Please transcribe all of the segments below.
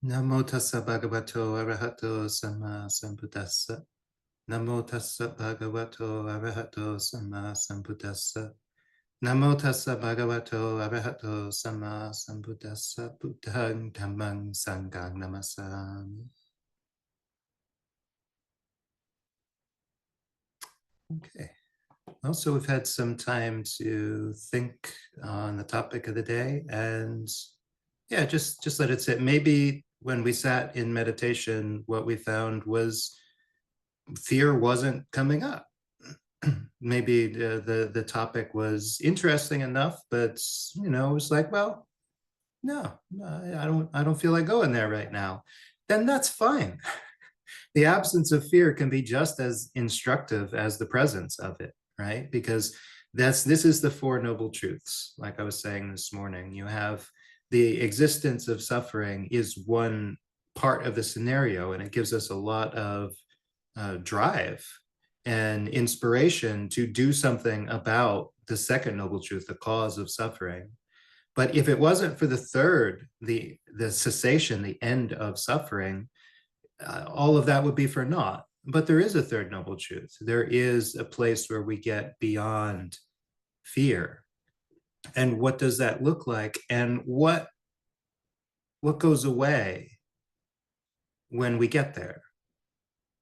Namo tassa bhagavato arahato sama sambuddhassa. Namo tassa bhagavato arahato sama sambuddhassa. Namo tassa bhagavato arahato sama sambuddhassa. Buddhang dhammang sanghang namasami. Okay. Well, so we've had some time to think on the topic of the day, and yeah, just let it sit. Maybe when we sat in meditation, what we found was fear wasn't coming up. Maybe the topic was interesting enough, but it was like, well, no, I don't feel like going there right now. Then that's fine. The absence of fear can be just as instructive as the presence of it, right? Because this is the Four Noble Truths. Like I was saying this morning, you have the existence of suffering is one part of the scenario, and it gives us a lot of drive and inspiration to do something about the second noble truth, the cause of suffering. But if it wasn't for the third, the cessation, the end of suffering, all of that would be for naught. But there is a third noble truth. There is a place where we get beyond fear. And what does that look like? And what goes away when we get there?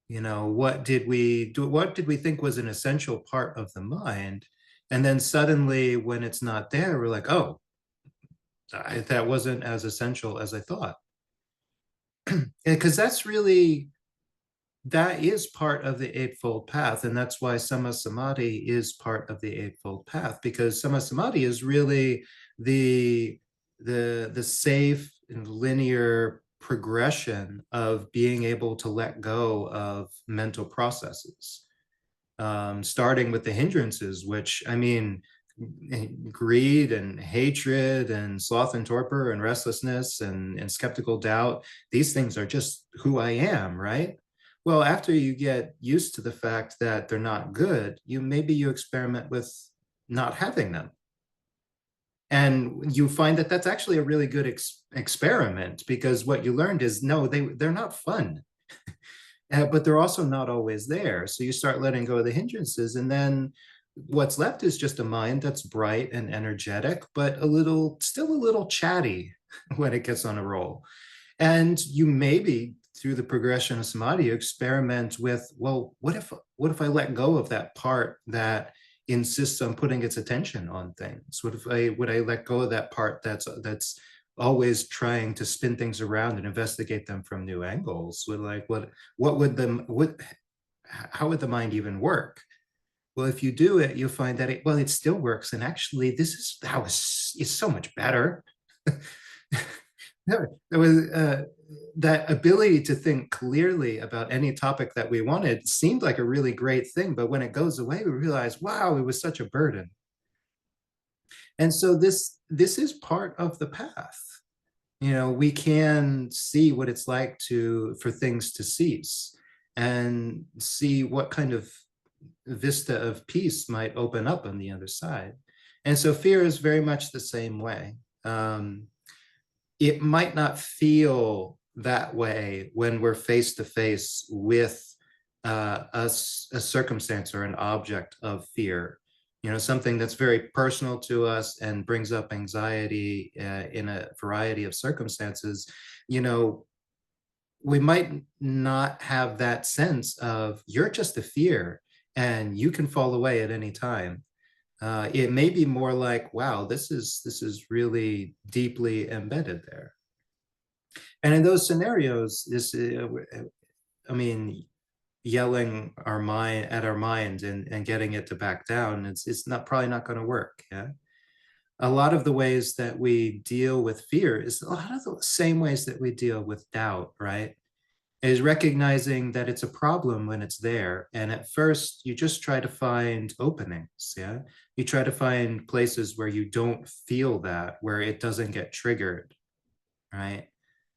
What did we do? What did we think was an essential part of the mind? And then suddenly, when it's not there, we're like, oh, that wasn't as essential as I thought. Because that is part of the Eightfold Path. And that's why Samma Samadhi is part of the Eightfold Path, because Samma Samadhi is really the safe and linear progression of being able to let go of mental processes, starting with the hindrances, which, I mean, greed and hatred and sloth and torpor and restlessness and skeptical doubt, these things are just who I am, right? Well, after you get used to the fact that they're not good, maybe you experiment with not having them. And you find that that's actually a really good experiment, because what you learned is, no, they're not fun. But they're also not always there. So you start letting go of the hindrances, and then what's left is just a mind that's bright and energetic, but still a little chatty when it gets on a roll. And you maybe, through the progression of samadhi, you experiment with, well, what if I let go of that part that insists on putting its attention on things? Would I let go of that part that's always trying to spin things around and investigate them from new angles? How would the mind even work? Well, if you do it, you'll find that it still works. And actually, this is how it's so much better. There was that ability to think clearly about any topic that we wanted seemed like a really great thing. But when it goes away, we realize, wow, it was such a burden. And so this is part of the path. We can see what it's like for things to cease, and see what kind of vista of peace might open up on the other side. And so fear is very much the same way. It might not feel that way when we're face to face with a circumstance or an object of fear, something that's very personal to us and brings up anxiety in a variety of circumstances. We might not have that sense of, you're just a fear and you can fall away at any time. It may be more like, wow, this is really deeply embedded there. And in those scenarios, I mean, yelling at our mind and getting it to back down, it's probably not going to work. Yeah. A lot of the ways that we deal with fear is a lot of the same ways that we deal with doubt, right? Is recognizing that it's a problem when it's there. And at first, you just try to find openings. Yeah. You try to find places where you don't feel that, where it doesn't get triggered, right?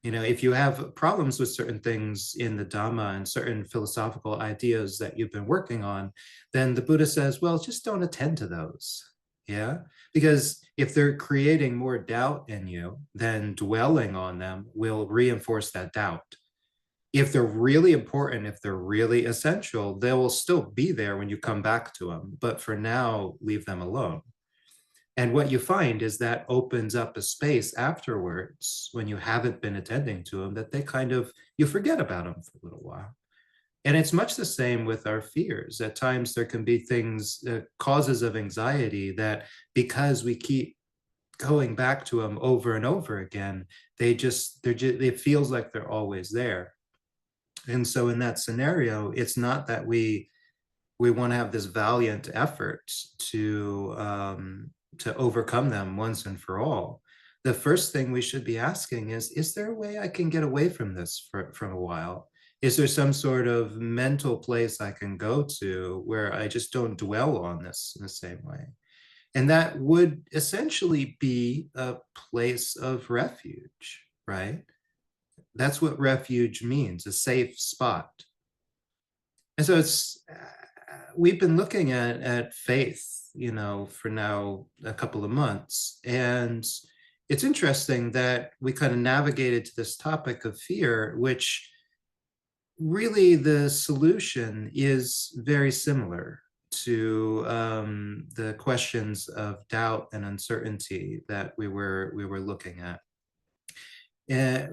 If you have problems with certain things in the Dhamma and certain philosophical ideas that you've been working on, then the Buddha says, well, just don't attend to those. Yeah, because if they're creating more doubt in you, then dwelling on them will reinforce that doubt. If they're really important, if they're really essential, they will still be there when you come back to them. But for now, leave them alone. And what you find is that opens up a space afterwards when you haven't been attending to them, that they kind of, you forget about them for a little while. And it's much the same with our fears. At times there can be things, causes of anxiety that because we keep going back to them over and over again, it feels like they're always there. And so in that scenario, it's not that we want to have this valiant effort to overcome them once and for all. The first thing we should be asking is there a way I can get away from this for a while? Is there some sort of mental place I can go to where I just don't dwell on this in the same way? And that would essentially be a place of refuge, right? That's what refuge means, a safe spot. And so we've been looking at faith, for now a couple of months. And it's interesting that we kind of navigated to this topic of fear, which really the solution is very similar to the questions of doubt and uncertainty that we were looking at.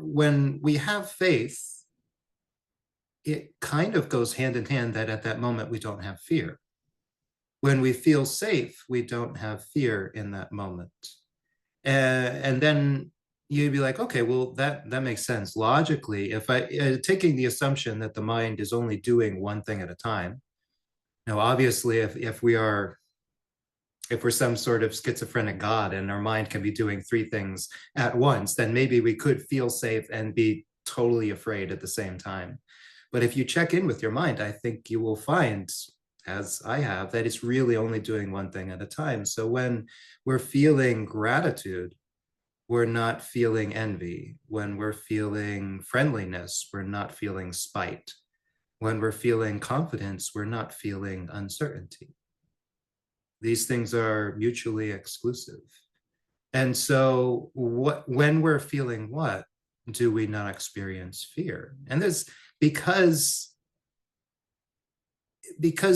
When we have faith, it kind of goes hand in hand that at that moment we don't have fear. When we feel safe, we don't have fear in that moment. And then you'd be like, okay, well, that makes sense. Logically, if taking the assumption that the mind is only doing one thing at a time. Now, obviously, if we're some sort of schizophrenic god and our mind can be doing three things at once, then maybe we could feel safe and be totally afraid at the same time. But if you check in with your mind, I think you will find, as I have, that it's really only doing one thing at a time. So when we're feeling gratitude, we're not feeling envy. When we're feeling friendliness, we're not feeling spite. When we're feeling confidence, we're not feeling uncertainty. These things are mutually exclusive. And so when we're feeling what, do we not experience fear? And this, because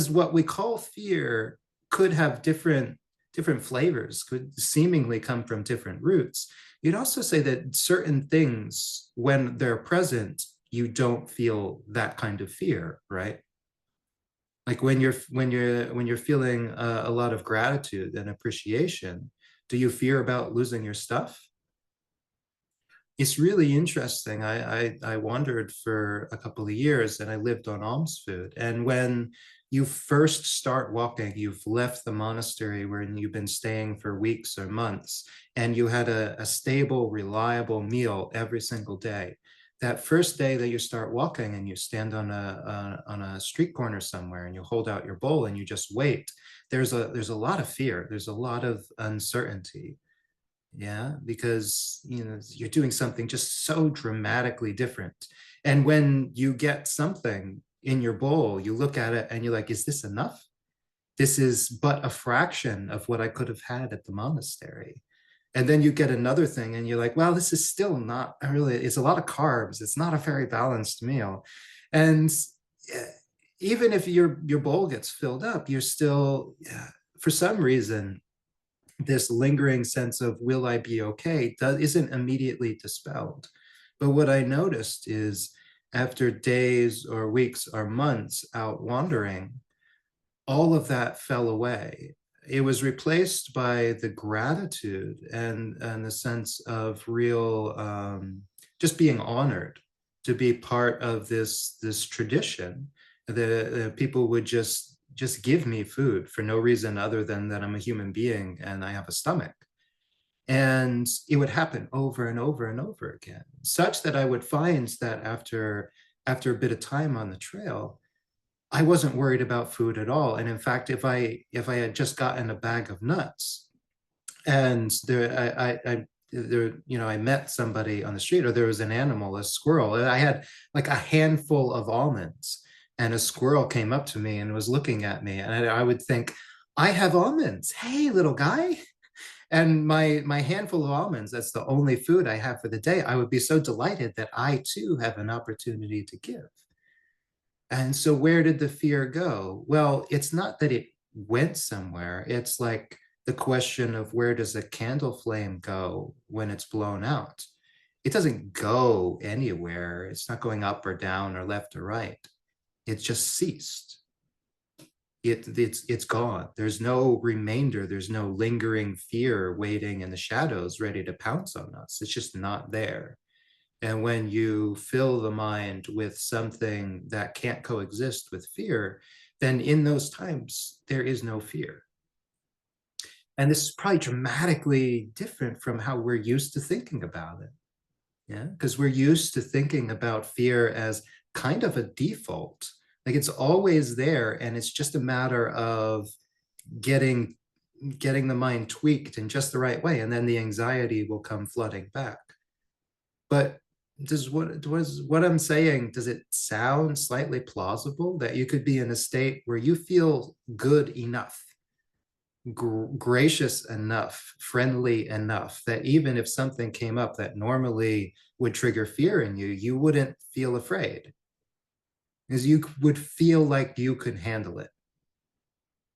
what we call fear could have different flavors, could seemingly come from different roots. You'd also say that certain things, when they're present, you don't feel that kind of fear, right? Like when you're feeling a lot of gratitude and appreciation, do you fear about losing your stuff? It's really interesting. I wandered for a couple of years and I lived on alms food. And when you first start walking, you've left the monastery where you've been staying for weeks or months, and you had a stable, reliable meal every single day. That first day that you start walking and you stand on a street corner somewhere and you hold out your bowl and you just wait, there's a lot of fear. There's a lot of uncertainty. Yeah, because you're doing something just so dramatically different. And when you get something in your bowl, you look at it and you're like, is this enough? This is but a fraction of what I could have had at the monastery. And then you get another thing and you're like, well, this is still not really, it's a lot of carbs. It's not a very balanced meal. And even if your bowl gets filled up, you're still, for some reason, this lingering sense of will I be okay isn't immediately dispelled. But what I noticed is after days or weeks or months out wandering, all of that fell away. It was replaced by the gratitude and the sense of real just being honored to be part of this tradition. The people would just give me food for no reason other than that I'm a human being and I have a stomach. And it would happen over and over and over again, such that I would find that after a bit of time on the trail, I wasn't worried about food at all. And in fact, if I had just gotten a bag of nuts and I met somebody on the street, or there was an animal, a squirrel, and I had like a handful of almonds, and a squirrel came up to me and was looking at me, and I would think, I have almonds. Hey, little guy. And my handful of almonds, that's the only food I have for the day. I would be so delighted that I too have an opportunity to give. And so where did the fear go? Well, it's not that it went somewhere. It's like the question of where does a candle flame go when it's blown out? It doesn't go anywhere. It's not going up or down or left or right. It's just ceased. It's gone. There's no remainder. There's no lingering fear waiting in the shadows ready to pounce on us. It's just not there. And when you fill the mind with something that can't coexist with fear, then in those times, there is no fear. And this is probably dramatically different from how we're used to thinking about it. Yeah, because we're used to thinking about fear as kind of a default. Like it's always there, and it's just a matter of getting getting the mind tweaked in just the right way, and then the anxiety will come flooding back. But what I'm saying, does it sound slightly plausible that you could be in a state where you feel good enough, gracious enough, friendly enough that even if something came up that normally would trigger fear in you, you wouldn't feel afraid because you would feel like you could handle it.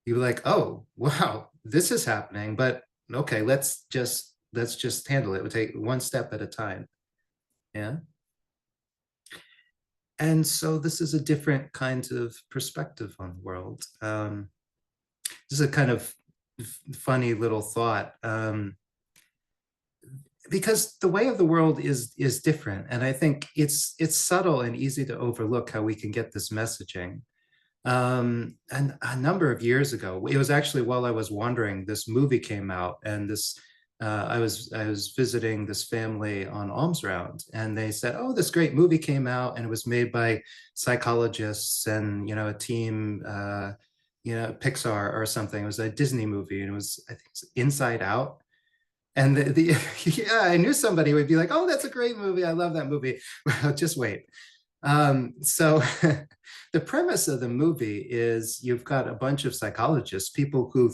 You'd be like, oh, wow, this is happening, but okay, let's just handle it. We'll take one step at a time. Yeah. And so this is a different kind of perspective on the world. This is a kind of funny little thought. Because the way of the world is different, and I think it's subtle and easy to overlook how we can get this messaging. And a number of years ago, it was actually while I was wandering, this movie came out, and this I was visiting this family on alms round, and they said, "Oh, this great movie came out, and it was made by psychologists and a team, Pixar or something. It was a Disney movie, and it was, I think, it was Inside Out." And yeah, I knew somebody would be like, "Oh, that's a great movie. I love that movie." Well, just wait. So the premise of the movie is you've got a bunch of psychologists, people who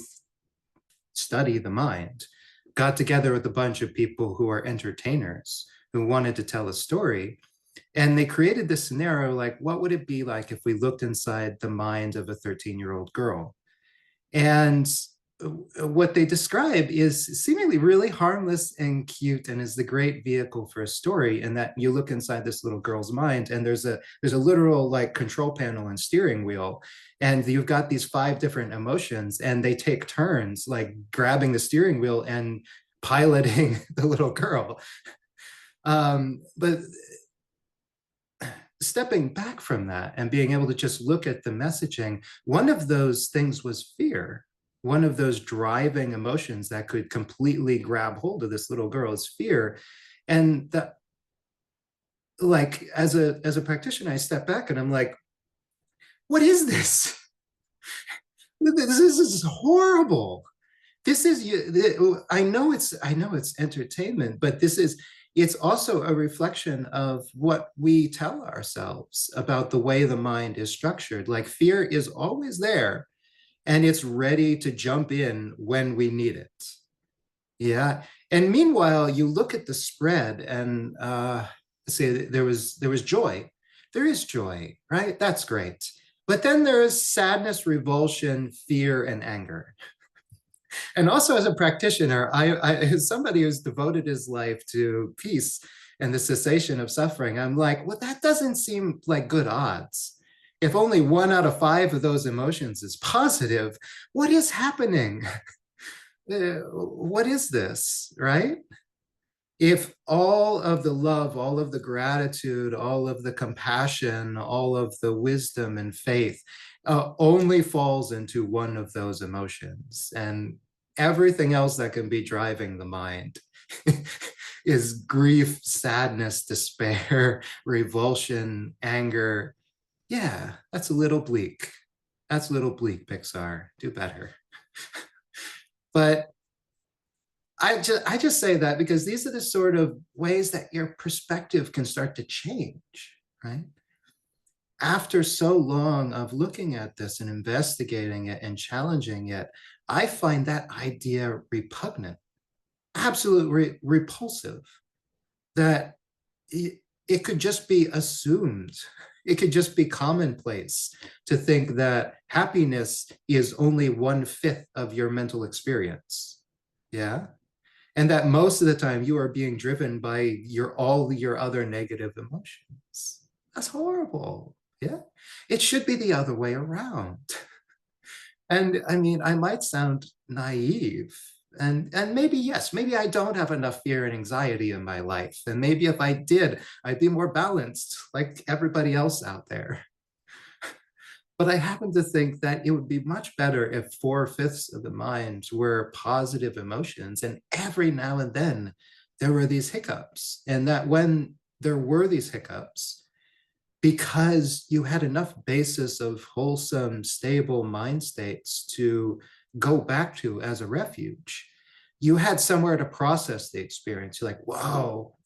study the mind, got together with a bunch of people who are entertainers who wanted to tell a story. And they created this scenario like, what would it be like if we looked inside the mind of a 13-year-old girl? And what they describe is seemingly really harmless and cute, and is the great vehicle for a story. And that you look inside this little girl's mind, and there's a literal like control panel and steering wheel, and you've got these 5 different emotions, and they take turns like grabbing the steering wheel and piloting the little girl. But stepping back from that and being able to just look at the messaging, one of those things was fear. One of those driving emotions that could completely grab hold of this little girl is fear. And that, like, as a practitioner, I step back and I'm like, what is this? This is horrible. This is, I know it's entertainment, but it's also a reflection of what we tell ourselves about the way the mind is structured. Like fear is always there, and it's ready to jump in when we need it. Yeah. And meanwhile, you look at the spread, and say there was joy. There is joy, right? That's great. But then there is sadness, revulsion, fear, and anger. And also as a practitioner, as somebody who's devoted his life to peace and the cessation of suffering, I'm like, well, that doesn't seem like good odds. If only 1 out of 5 of those emotions is positive, what is happening? What is this, right? If all of the love, all of the gratitude, all of the compassion, all of the wisdom and faith only falls into one of those emotions, and everything else that can be driving the mind is grief, sadness, despair, revulsion, anger. Yeah, that's a little bleak. That's a little bleak, Pixar. Do better. But I just say that because these are the sort of ways that your perspective can start to change, right? After so long of looking at this and investigating it and challenging it, I find that idea repugnant, absolutely repulsive, that it could just be assumed. It could just be commonplace to think that happiness is only 1/5 of your mental experience. Yeah. And that most of the time you are being driven by all your other negative emotions. That's horrible. Yeah. It should be the other way around. And I mean, I might sound naive, and maybe yes, maybe I don't have enough fear and anxiety in my life. And maybe if I did, I'd be more balanced like everybody else out there. But I happen to think that it would be much better if 4/5 of the mind were positive emotions, and every now and then there were these hiccups. And that when there were these hiccups, because you had enough basis of wholesome, stable mind states to go back to as a refuge, you had somewhere to process the experience. You're like, whoa,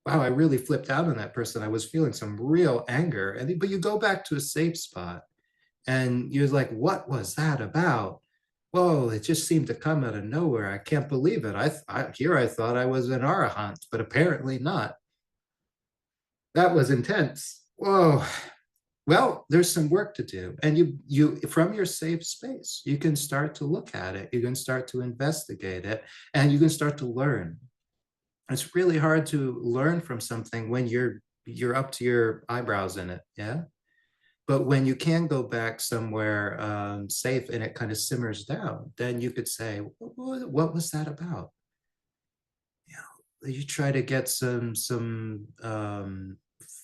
wow, I really flipped out on that person. I was feeling some real anger. But you go back to a safe spot and you're like, what was that about? Whoa, it just seemed to come out of nowhere. I can't believe it. I thought I was an arahant, but apparently not. That was intense. Whoa. Well, there's some work to do. And you from your safe space, you can start to look at it. You can start to investigate it, and you can start to learn. It's really hard to learn from something when you're up to your eyebrows in it. Yeah. But when you can go back somewhere safe and it kind of simmers down, then you could say, what was that about? You try to get some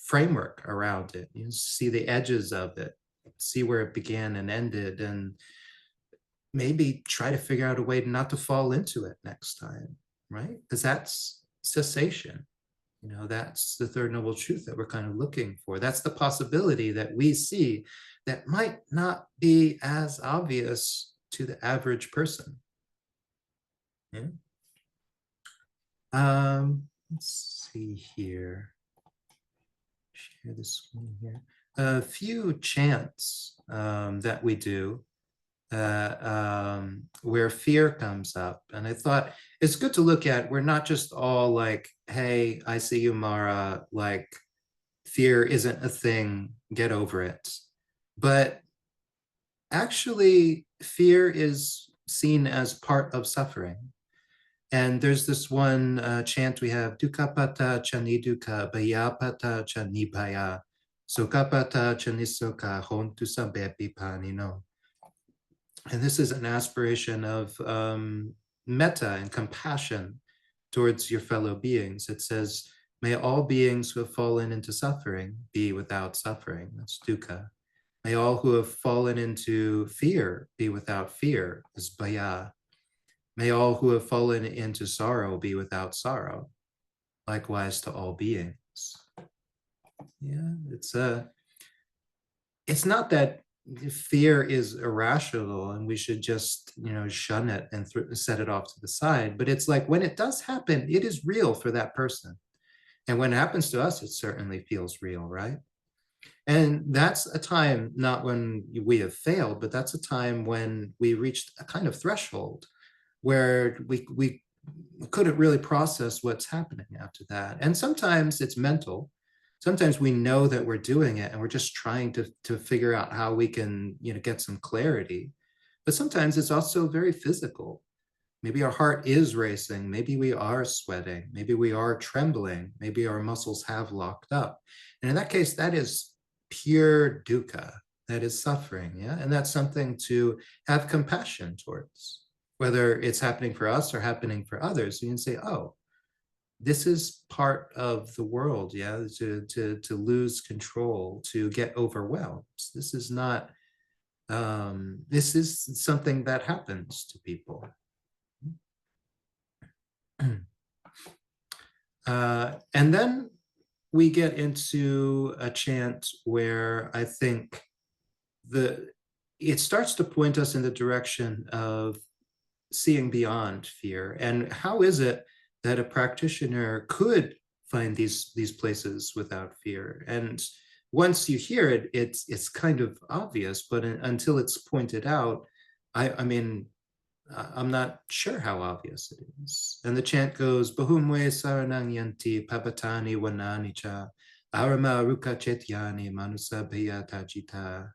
framework around it. You see the edges of it, see where it began and ended, and maybe try to figure out a way not to fall into it next time, right? Because that's cessation. That's the third noble truth that we're kind of looking for. That's the possibility that we see that might not be as obvious to the average person. Yeah. Let's see here. Share this one here. A few chants that we do where fear comes up. And I thought it's good to look at, we're not just all like, hey, I see you, Mara, like fear isn't a thing, get over it. But actually, fear is seen as part of suffering. And there's this one chant we have, Dukapata chaniduka bayapata chanibaya, Sokapata chanisoka hontu sabepi panino. And this is an aspiration of metta and compassion towards your fellow beings. It says, may all beings who have fallen into suffering be without suffering. That's dukkha. May all who have fallen into fear be without fear. That's bhaya. May all who have fallen into sorrow be without sorrow. Likewise to all beings. Yeah, it's not that fear is irrational and we should just shun it and set it off to the side, but it's like when it does happen, it is real for that person, and when it happens to us, it certainly feels real, right? And that's a time not when we have failed, but that's a time when we reached a kind of threshold where we couldn't really process what's happening after that. And sometimes it's mental. Sometimes we know that we're doing it and we're just trying to figure out how we can get some clarity. But sometimes it's also very physical. Maybe our heart is racing. Maybe we are sweating. Maybe we are trembling. Maybe our muscles have locked up. And in that case, that is pure dukkha. That is suffering. Yeah. And that's something to have compassion towards, whether it's happening for us or happening for others. You can say, oh, this is part of the world, yeah, to lose control, to get overwhelmed. This is not, this is something that happens to people. And then we get into a chant where I think it starts to point us in the direction of seeing beyond fear. And how is it that a practitioner could find these places without fear? And once you hear it, it's kind of obvious, but until it's pointed out, I mean, I'm not sure how obvious it is. And the chant goes, Bahumwe saranang yanti papatani wanani cha arama ruka chetyani manusa tajita.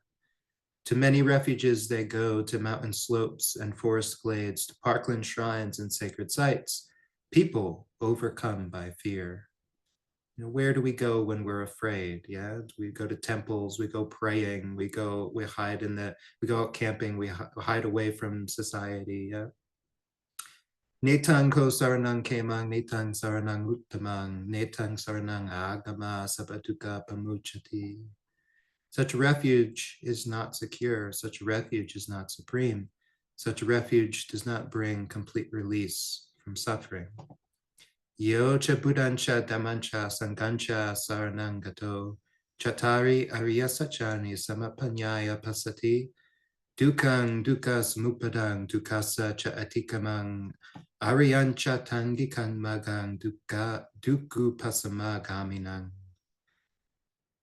To many refuges they go, to mountain slopes and forest glades, to parkland shrines and sacred sites, people overcome by fear. Where do we go when we're afraid? Yeah, we go to temples, we go praying, we hide we go out camping, we hide away from society. Yeah. Netang ko saranang kemang, netang saranang uttamang, netang saranang agama sabatuka pamuchati. Such a refuge is not secure. Such a refuge is not supreme. Such a refuge does not bring complete release from suffering. Yo cha buddhancha damancha sangancha saranangato chatari ariya sachani samapanyaya pasati dukang dukas mupadang dukasa cha atikamang ariyancha tangikang magang duku pasama gaminang.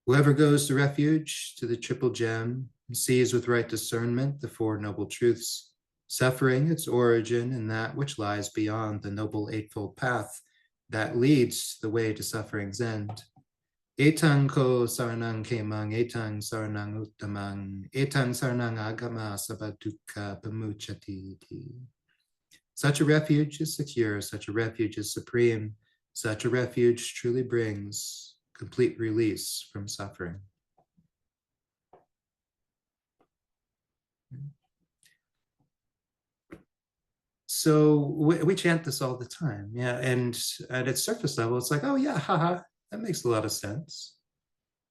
Whoever goes to refuge, to the triple gem, sees with right discernment the Four Noble Truths, suffering its origin in that which lies beyond the Noble Eightfold Path that leads the way to suffering's end. Etang ko saranang kemang, etang saranang uttamang, etang saranang agama sabatuka pamuchati. Such a refuge is secure, such a refuge is supreme, such a refuge truly brings complete release from suffering. So we chant this all the time, yeah. And at its surface level, it's like, oh yeah, haha, that makes a lot of sense.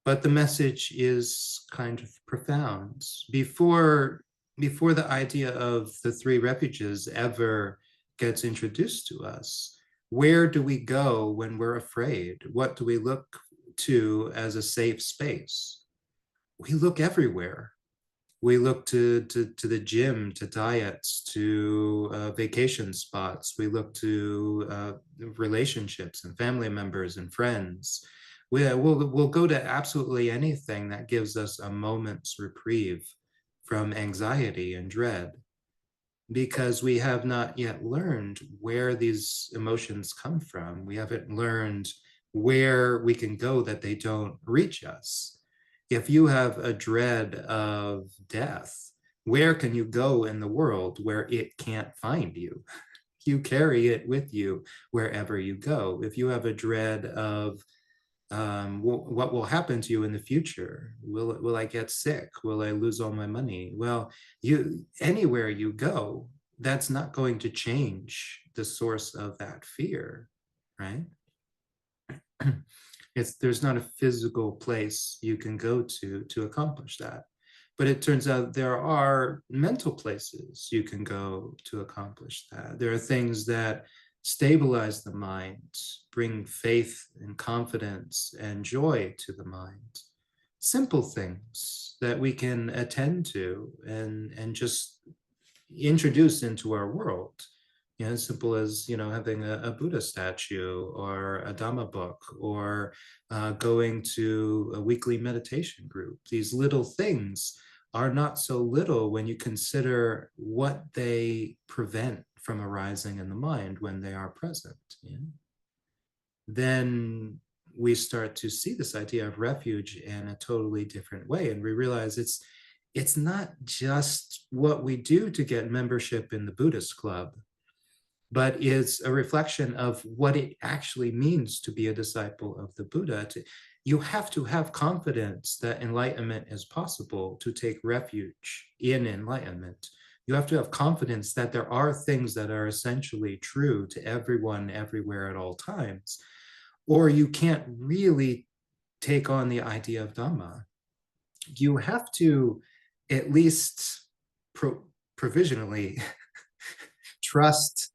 But the message is kind of profound. Before the idea of the three refuges ever gets introduced to us, where do we go when we're afraid? What do we look to as a safe space? We look everywhere. We look to the gym, to diets, to vacation spots. We look to relationships and family members and friends. We'll go to absolutely anything that gives us a moment's reprieve from anxiety and dread, because we have not yet learned where these emotions come from. We haven't learned where we can go that they don't reach us. If you have a dread of death, where can you go in the world where it can't find you? You carry it with you wherever you go. If you have a dread of what will happen to you in the future, will I get sick? Will I lose all my money? Well, anywhere you go, that's not going to change the source of that fear, right? There's not a physical place you can go to accomplish that. But it turns out there are mental places you can go to accomplish that. There are things that stabilize the mind, bring faith and confidence and joy to the mind. Simple things that we can attend to and just introduce into our world. As simple as having a Buddha statue or a Dhamma book, or going to a weekly meditation group. These little things are not so little when you consider what they prevent from arising in the mind when they are present. Then we start to see this idea of refuge in a totally different way, and we realize it's not just what we do to get membership in the Buddhist club, but is a reflection of what it actually means to be a disciple of the Buddha. You have to have confidence that enlightenment is possible to take refuge in enlightenment. You have to have confidence that there are things that are essentially true to everyone, everywhere, at all times, or you can't really take on the idea of Dhamma. You have to at least provisionally trust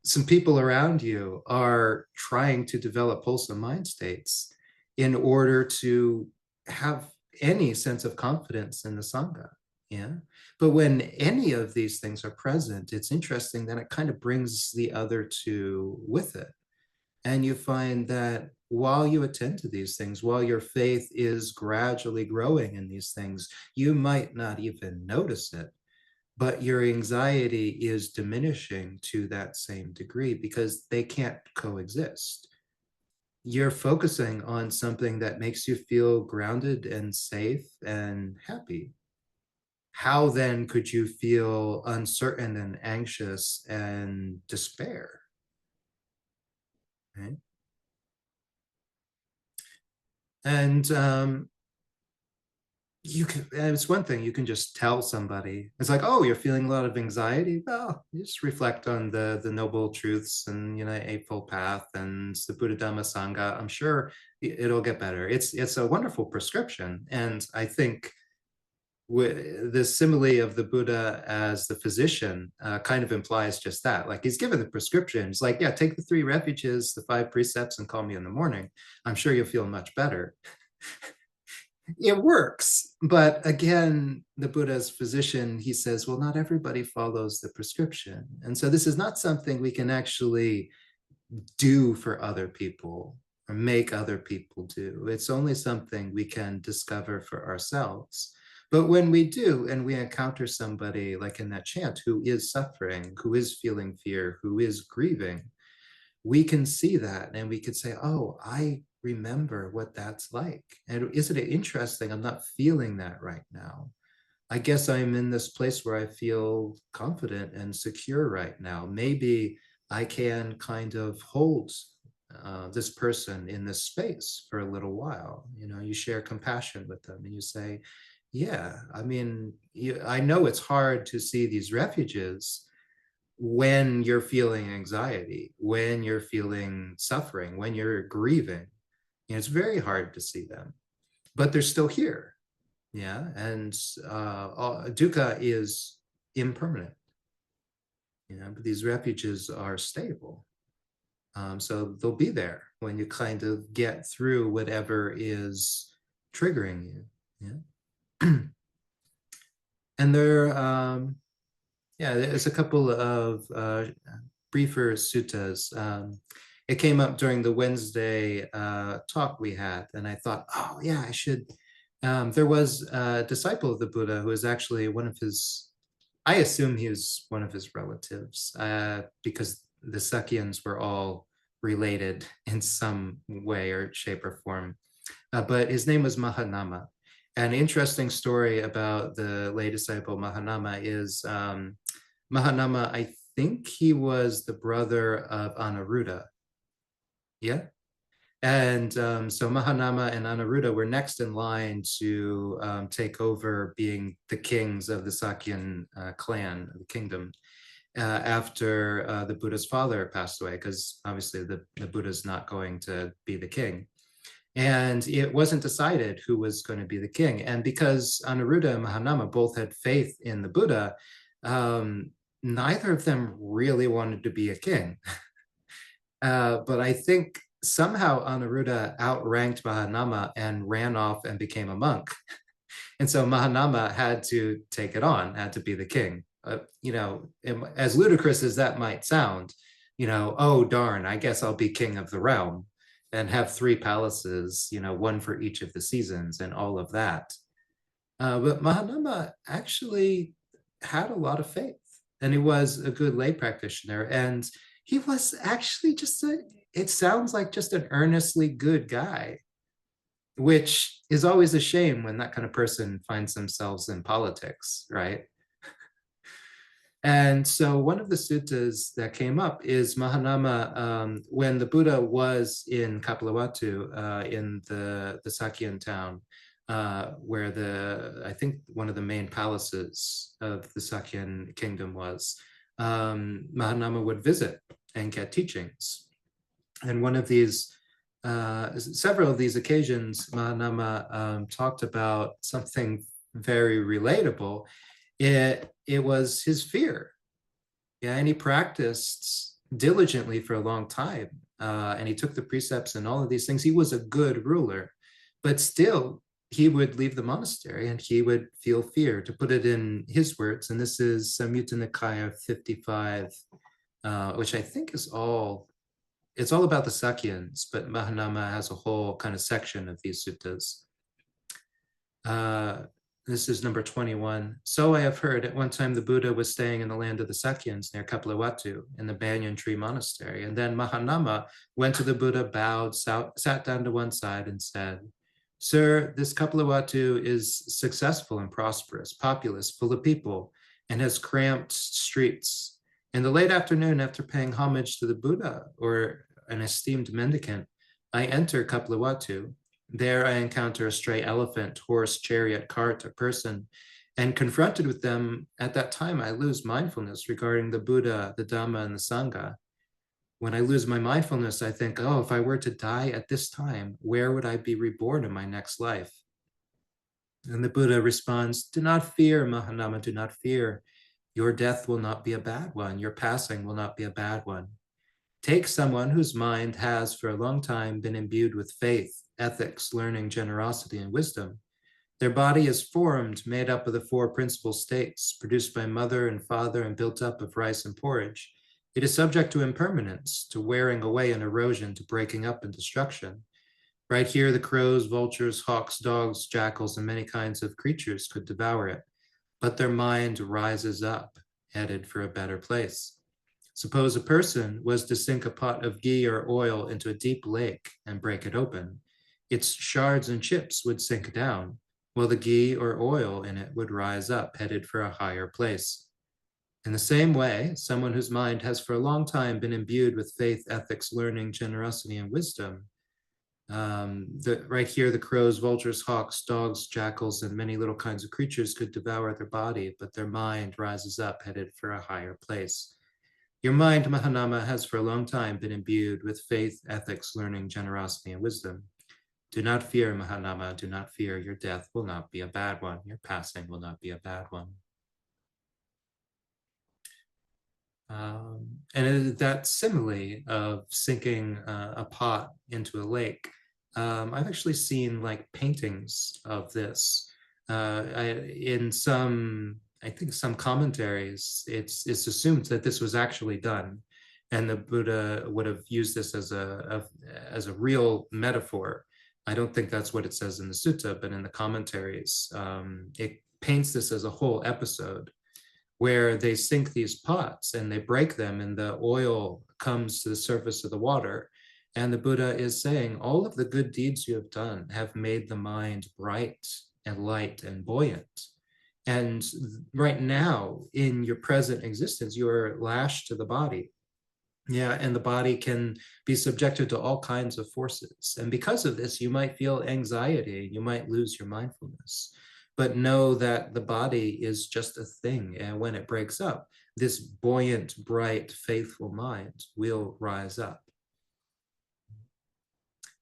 some people around you are trying to develop wholesome mind states in order to have any sense of confidence in the Sangha. Yeah. But when any of these things are present, it's interesting that it kind of brings the other two with it. And you find that while you attend to these things, while your faith is gradually growing in these things, you might not even notice it. but your anxiety is diminishing to that same degree because they can't coexist. You're focusing on something that makes you feel grounded and safe and happy. How then could you feel uncertain and anxious and despair? Right? And you can, and it's one thing you can just tell somebody. It's like, oh, you're feeling a lot of anxiety. Well, you just reflect on the noble truths and Eightfold Path and the Buddha Dhamma Sangha. I'm sure it'll get better. It's a wonderful prescription, and I think the simile of the Buddha as the physician kind of implies just that. Like he's given the prescription. It's like, yeah, take the 3 refuges, the 5 precepts, and call me in the morning. I'm sure you'll feel much better. It works. But again, the Buddha's physician, he says, well, not everybody follows the prescription. And so this is not something we can actually do for other people or make other people do. It's only something we can discover for ourselves. But when we do, and we encounter somebody like in that chant who is suffering, who is feeling fear, who is grieving, we can see that and we could say, oh, I remember what that's like. And isn't it interesting? I'm not feeling that right now. I guess I'm in this place where I feel confident and secure right now. Maybe I can kind of hold this person in this space for a little while. You share compassion with them and you say, yeah, I mean, I know it's hard to see these refuges when you're feeling anxiety, when you're feeling suffering, when you're grieving. It's very hard to see them, but they're still here. Yeah. And dukkha is impermanent, but these refuges are stable. So they'll be there when you kind of get through whatever is triggering you. Yeah. And there's a couple of briefer suttas. It came up during the Wednesday talk we had, and I thought, oh yeah, I should. There was a disciple of the Buddha who was actually one of his, I assume he was one of his relatives, because the Sakyans were all related in some way or shape or form. But his name was Mahanama. An interesting story about the lay disciple Mahanama is Mahanama, I think he was the brother of Anuruddha. Yeah. And so Mahanama and Anuruddha were next in line to take over being the kings of the Sakyan clan, the kingdom, after the Buddha's father passed away, because obviously the Buddha's not going to be the king. And it wasn't decided who was going to be the king. And because Anuruddha and Mahanama both had faith in the Buddha, neither of them really wanted to be a king. But I think somehow Anuruddha outranked Mahanama and ran off and became a monk. And so Mahanama had to take it on, had to be the king. As ludicrous as that might sound, oh darn, I guess I'll be king of the realm and have 3 palaces, one for each of the seasons and all of that. But Mahanama actually had a lot of faith, and he was a good lay practitioner. And he was actually it sounds like just an earnestly good guy, which is always a shame when that kind of person finds themselves in politics, right? And so one of the suttas that came up is Mahanama, when the Buddha was in Kapilavatthu, in the Sakyan town, where I think one of the main palaces of the Sakyan kingdom was, Mahanama would visit and get teachings. And one of these, several of these occasions, Mahanama talked about something very relatable. It was his fear. Yeah, and he practiced diligently for a long time. And he took the precepts and all of these things. He was a good ruler, but still he would leave the monastery and he would feel fear, to put it in his words. And this is Samyutta Nikaya 55, which I think it's all about the Sakyans, but Mahanama has a whole kind of section of these suttas. This is number 21. So I have heard, at one time the Buddha was staying in the land of the Sakyans near Kapilavatthu in the banyan tree monastery. And then Mahanama went to the Buddha, bowed, sat down to one side and said, Sir, this Kapilavatthu is successful and prosperous, populous, full of people, and has cramped streets. In the late afternoon, after paying homage to the Buddha or an esteemed mendicant, I enter Kapilavatthu. There I encounter a stray elephant, horse, chariot, cart, or person, and confronted with them at that time, I lose mindfulness regarding the Buddha, the Dhamma, and the Sangha. When I lose my mindfulness, I think, oh, if I were to die at this time, where would I be reborn in my next life? And the Buddha responds, do not fear, Mahanama, do not fear. Your death will not be a bad one. Your passing will not be a bad one. Take someone whose mind has for a long time been imbued with faith, ethics, learning, generosity, and wisdom. Their body is formed, made up of the four principal states, produced by mother and father and built up of rice and porridge. It is subject to impermanence, to wearing away and erosion, to breaking up and destruction. Right here, the crows, vultures, hawks, dogs, jackals, and many kinds of creatures could devour it, but their mind rises up, headed for a better place. Suppose a person was to sink a pot of ghee or oil into a deep lake and break it open. Its shards and chips would sink down, while the ghee or oil in it would rise up, headed for a higher place. In the same way, someone whose mind has for a long time been imbued with faith, ethics, learning, generosity, and wisdom. Right here, the crows, vultures, hawks, dogs, jackals, and many little kinds of creatures could devour their body, but their mind rises up, headed for a higher place. Your mind, Mahanama, has for a long time been imbued with faith, ethics, learning, generosity, and wisdom. Do not fear, Mahanama, do not fear. Your death will not be a bad one. Your passing will not be a bad one. And that simile of sinking a pot into a lake, I've actually seen like paintings of this. In some, I think some commentaries, it's assumed that this was actually done, and the Buddha would have used this as a real metaphor. I don't think that's what it says in the sutta, but in the commentaries, it paints this as a whole episode where they sink these pots and they break them and the oil comes to the surface of the water. And the Buddha is saying, all of the good deeds you have done have made the mind bright and light and buoyant. And right now, in your present existence, you are lashed to the body. Yeah, and the body can be subjected to all kinds of forces. And because of this, you might feel anxiety, you might lose your mindfulness. But know that the body is just a thing. And when it breaks up, this buoyant, bright, faithful mind will rise up.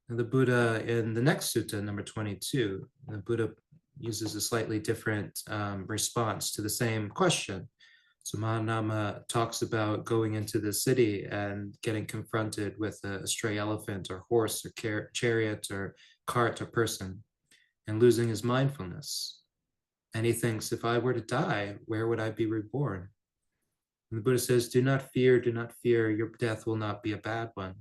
And the Buddha, in the next sutta, number 22, the Buddha uses a slightly different response to the same question. So Mahanama talks about going into the city and getting confronted with a stray elephant or horse or chariot or cart or person and losing his mindfulness. And he thinks, if I were to die, where would I be reborn? And the Buddha says, do not fear, your death will not be a bad one.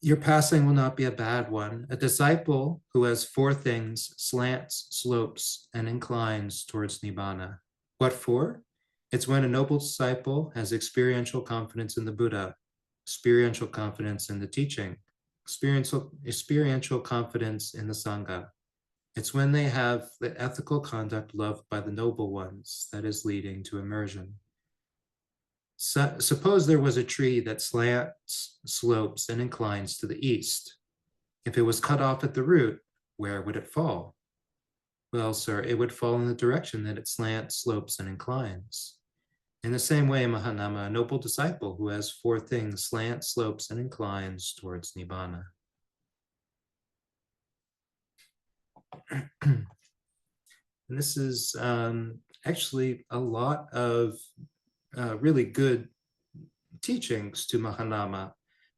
Your passing will not be a bad one. A disciple who has four things slants, slopes, and inclines towards Nibbana. What for? It's when a noble disciple has experiential confidence in the Buddha, experiential confidence in the teaching, experiential confidence in the Sangha. It's when they have the ethical conduct loved by the noble ones that is leading to immersion. Suppose there was a tree that slants, slopes, and inclines to the east. If it was cut off at the root, where would it fall? Well, sir, it would fall in the direction that it slants, slopes, and inclines. In the same way, Mahanama, a noble disciple who has four things, slants, slopes, and inclines towards Nibbana. And this is actually a lot of really good teachings to Mahanama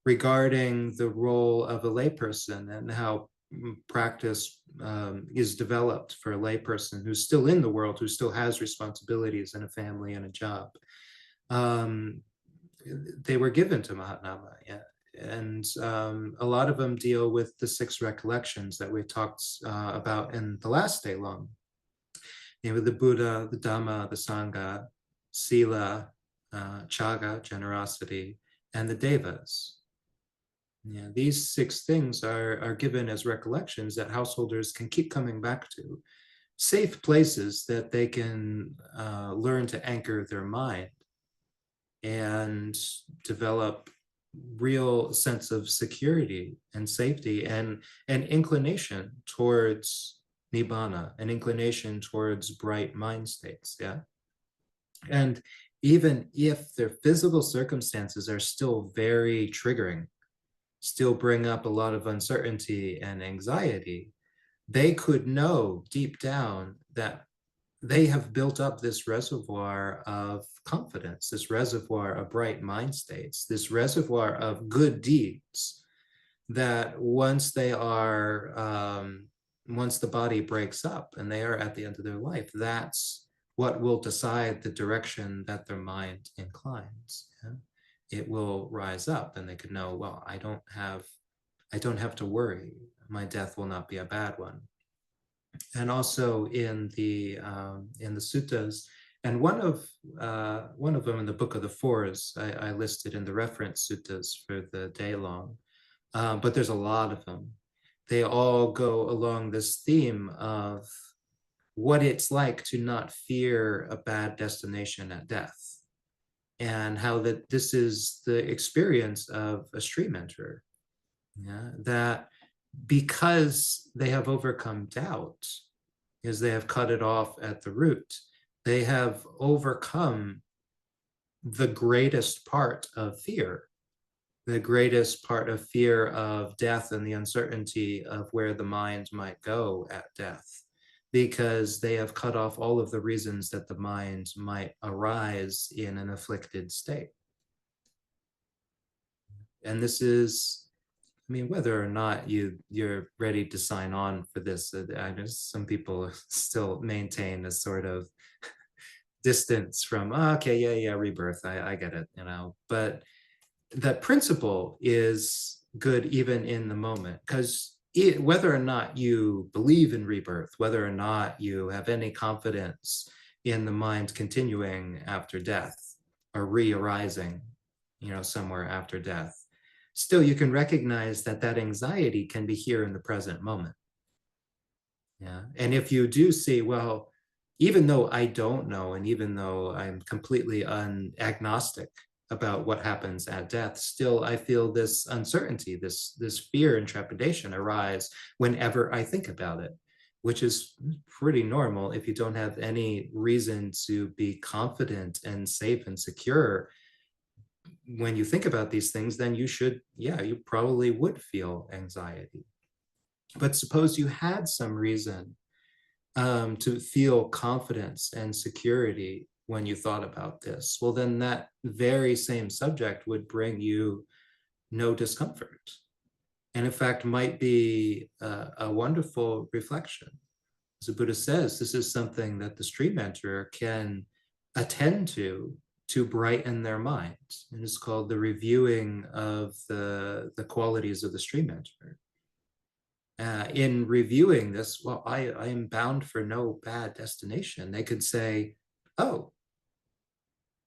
regarding the role of a layperson and how practice is developed for a layperson who's still in the world, who still has responsibilities and a family and a job. They were given to Mahatma. Yeah. and a lot of them deal with the six recollections that we talked about in the last day long. The Buddha, the Dhamma, the Sangha, Sila, Chaga, generosity, and the Devas. Yeah, these six things are given as recollections that householders can keep coming back to, safe places that they can learn to anchor their mind and develop real sense of security and safety and an inclination towards nibbana, an inclination towards bright mind states. Yeah. And even if their physical circumstances are still very triggering, still bring up a lot of uncertainty and anxiety, they could know deep down that they have built up this reservoir of confidence, this reservoir of bright mind states, this reservoir of good deeds that once they are, once the body breaks up and they are at the end of their life, that's what will decide the direction that their mind inclines. Yeah? It will rise up and they could know, well, I don't have to worry. My death will not be a bad one. And also in the suttas, and one of them in the Book of the Fours, I listed in the reference suttas for the day long, but there's a lot of them. They all go along this theme of what it's like to not fear a bad destination at death, and how that this is the experience of a stream enterer. Yeah, that because they have overcome doubt, because they have cut it off at the root, they have overcome the greatest part of fear, the greatest part of fear of death and the uncertainty of where the mind might go at death, because they have cut off all of the reasons that the mind might arise in an afflicted state. And this is, I mean, whether or not you're ready to sign on for this, I know some people still maintain a sort of distance from, oh, okay, yeah, rebirth, I get it, but that principle is good even in the moment, because whether or not you believe in rebirth, whether or not you have any confidence in the mind continuing after death or re-arising, somewhere after death, still you can recognize that anxiety can be here in the present moment. Yeah. And if you do see, well, even though I don't know, and even though I'm completely agnostic about what happens at death, still I feel this uncertainty, this fear and trepidation arise whenever I think about it, which is pretty normal. If you don't have any reason to be confident and safe and secure when you think about these things, then you probably would feel anxiety. But suppose you had some reason to feel confidence and security when you thought about this, well, then that very same subject would bring you no discomfort. And in fact, might be a wonderful reflection. As the Buddha says, this is something that the stream enterer can attend to brighten their minds. And it's called the reviewing of the qualities of the stream enterer. In reviewing this, well, I am bound for no bad destination. They could say, oh,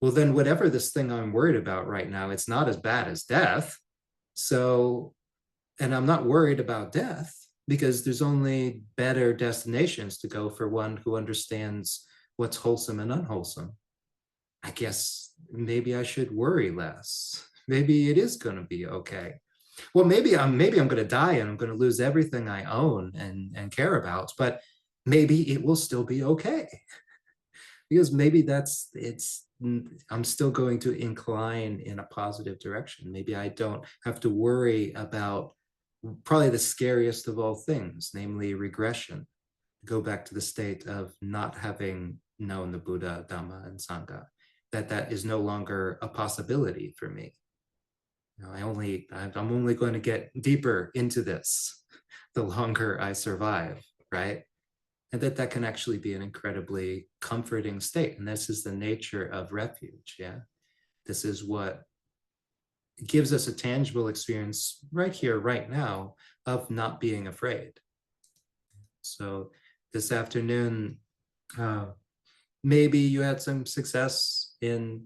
well, then whatever this thing I'm worried about right now, it's not as bad as death. So, and I'm not worried about death because there's only better destinations to go for one who understands what's wholesome and unwholesome. I guess maybe I should worry less. Maybe it is going to be okay. Well, maybe I'm going to die and I'm going to lose everything I own and care about, but maybe it will still be okay. Because maybe I'm still going to incline in a positive direction. Maybe I don't have to worry about probably the scariest of all things, namely regression. Go back to the state of not having known the Buddha, Dhamma, and Sangha, that is no longer a possibility for me. I'm only going to get deeper into this the longer I survive, right? And that can actually be an incredibly comforting state. And this is the nature of refuge. Yeah. This is what gives us a tangible experience right here, right now, of not being afraid. So this afternoon, uh, maybe you had some success in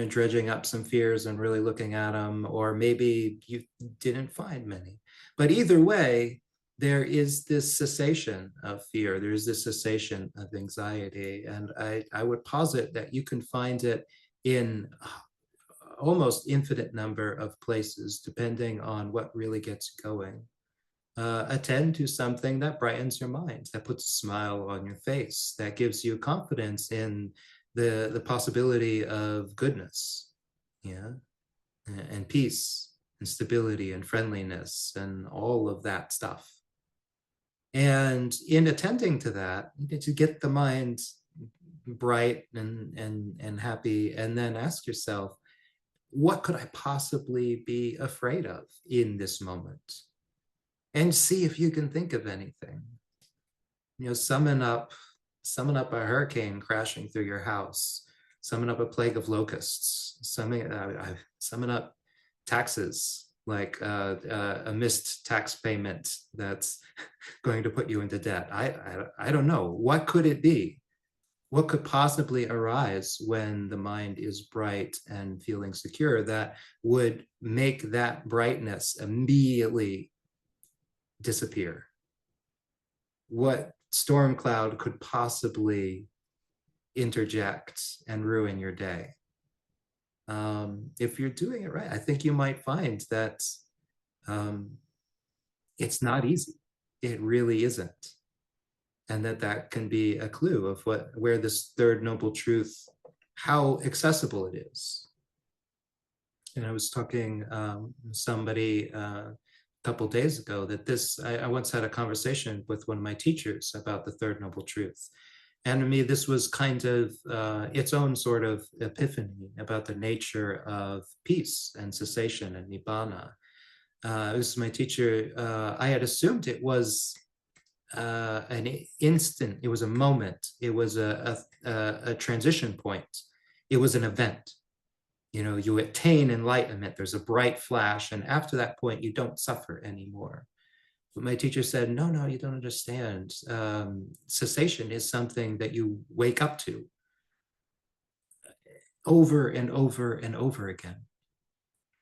dredging up some fears and really looking at them, or maybe you didn't find many. But either way, there is this cessation of fear, there's this cessation of anxiety, and I would posit that you can find it in almost infinite number of places, depending on what really gets going. Attend to something that brightens your mind, that puts a smile on your face, that gives you confidence in the possibility of goodness, yeah, and peace and stability and friendliness and all of that stuff. And in attending to that, to get the mind bright and happy, and then ask yourself, what could I possibly be afraid of in this moment? And see if you can think of anything. Summon up a hurricane crashing through your house, summon up a plague of locusts, summon up taxes, like a missed tax payment that's going to put you into debt. I don't know. What could it be? What could possibly arise when the mind is bright and feeling secure that would make that brightness immediately disappear? What storm cloud could possibly interject and ruin your day? If you're doing it right, I think you might find that um, it's not easy. It really isn't. And that can be a clue of where this third noble truth, how accessible it is. And I was talking somebody a couple days ago that I once had a conversation with one of my teachers about the third noble truth. And to me, this was kind of its own sort of epiphany about the nature of peace and cessation and nibbana. This is my teacher. I had assumed it was an instant, it was a moment, it was a transition point, it was an event. You attain enlightenment, there's a bright flash, and after that point, you don't suffer anymore. But my teacher said, no, you don't understand. Cessation is something that you wake up to over and over and over again.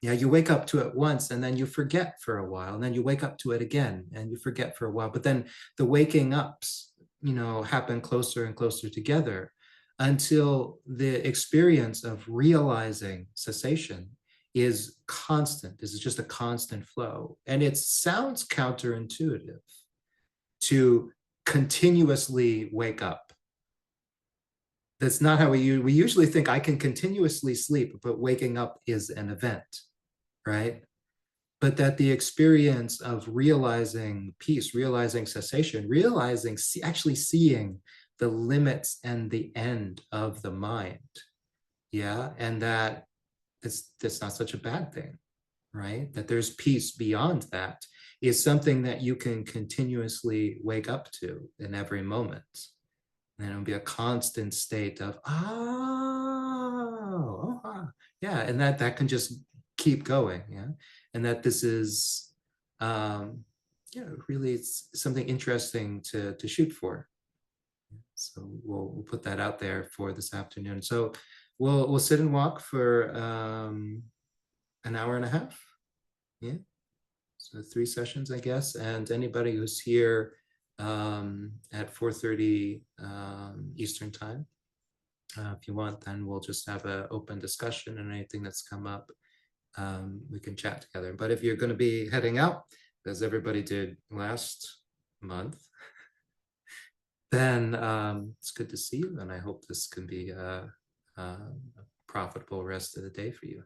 Yeah, you wake up to it once and then you forget for a while, and then you wake up to it again and you forget for a while. But then the waking ups, happen closer and closer together until the experience of realizing cessation is constant. This is just a constant flow. And it sounds counterintuitive to continuously wake up. That's not how we usually think. I can continuously sleep, but waking up is an event, right? But that the experience of realizing peace, realizing cessation, actually seeing the limits and the end of the mind, yeah, and that that's not such a bad thing, right? That there's peace beyond that is something that you can continuously wake up to in every moment. And it'll be a constant state of, yeah, and that can just keep going, yeah. And that this is, really it's something interesting to shoot for. So we'll put that out there for this afternoon. So we'll sit and walk for an hour and a half, yeah. So 3 sessions, I guess, and anybody who's here at 4:30 Eastern time, if you want, then we'll just have an open discussion, and anything that's come up, we can chat together. But if you're going to be heading out, as everybody did last month, then it's good to see you, and I hope this can be a profitable rest of the day for you.